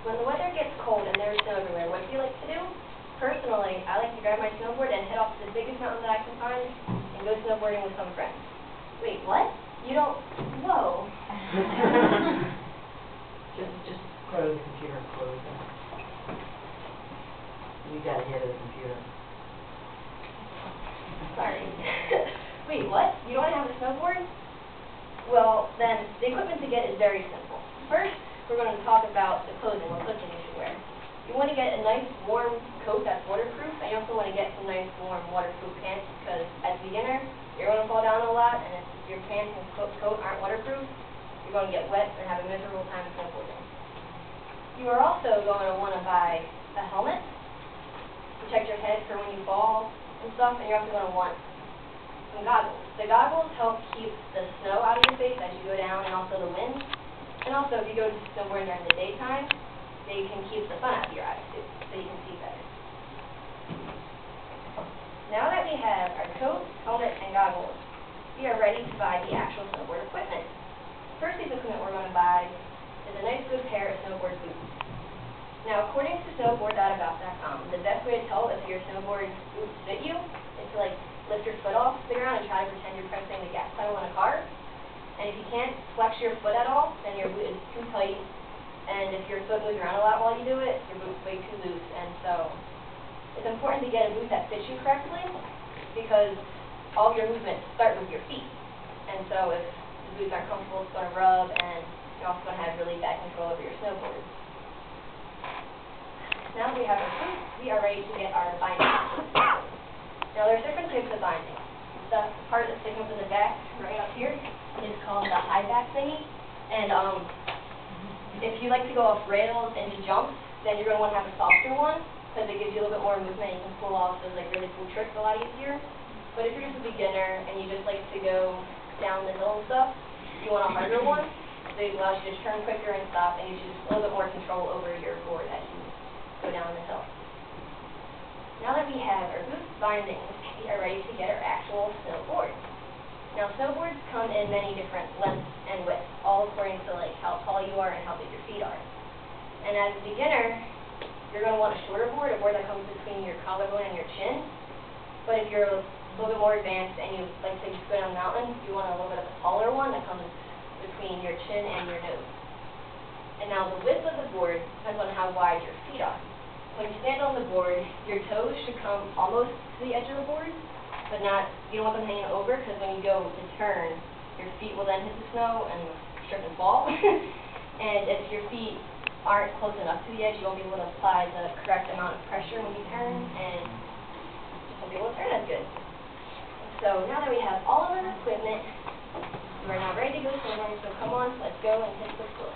When the weather gets cold and there's snow everywhere, what do you like to do? Personally, I like to grab my snowboard and head off to the biggest mountain that I can find and go snowboarding with some friends. Wait, what? You don't... Whoa. Just close the computer, close it. You gotta get to the computer. Sorry. Wait, what? You don't have a snowboard? Well, then, the equipment to get is very simple. First, we're going to talk about the clothing or clothing you should wear. You want to get a nice warm coat that's waterproof, and you also want to get some nice warm waterproof pants because as a beginner, you're going to fall down a lot, and if your pants and coat aren't waterproof, you're going to get wet and have a miserable time snowboarding. You are also going to want to buy a helmet to protect your head for when you fall and stuff, and you're also going to want some goggles. The goggles help keep the snow out of your face as you go down and also the wind. And also, if you go to snowboarding during the daytime, they can keep the sun out of your eyes too, so you can see better. Now that we have our coat, helmet, and goggles, we are ready to buy the actual snowboard equipment. First piece of equipment we're going to buy is a nice good pair of snowboard boots. Now, according to snowboard.about.com, the best way to tell if your snowboard boots fit you is to lift your foot off the ground and try to pretend you're pressing the gas pedal in a car. And if you can't flex your foot at all, then your boot is too tight. And if your foot moves around a lot while you do it, your boot's way too loose. And so it's important to get a boot that fits you correctly because all of your movements start with your feet. And so if the boots aren't comfortable, it's going to rub, and you're also going to have really bad control over your snowboard. Now that we have our boots, we are ready to get our bindings. Now there are different types of bindings. The part that's sticking up in the back, right up here, is called the high back thingy. And if you like to go off rails and to jump, then you're going to want to have a softer one because it gives you a little bit more movement and you can pull off those really cool tricks a lot easier. But if you're just a beginner and you just like to go down the hill and stuff, you want a harder one. So it allows you to turn quicker and stop and gives you just a little bit more control over your board as you go down the hill. Now that we have our boots, bindings, we are ready to get our actual snowboard. Now, snowboards come in many different lengths and widths, all according to how tall you are and how big your feet are. And as a beginner, you're going to want a shorter board, a board that comes between your collarbone and your chin. But if you're a little bit more advanced and you like to go down a mountain, you want a little bit of a taller one that comes between your chin and your nose. And now the width of the board depends on how wide your feet are. When you stand on the board, your toes should come almost to the edge of the board, but you don't want them hanging over, because when you go to turn, your feet will then hit the snow and trip and fall. And if your feet aren't close enough to the edge, you won't be able to apply the correct amount of pressure when you turn, and you won't be able to turn as good. So now that we have all of our equipment, we are now ready to go snowboarding, so come on, let's go and hit the floor.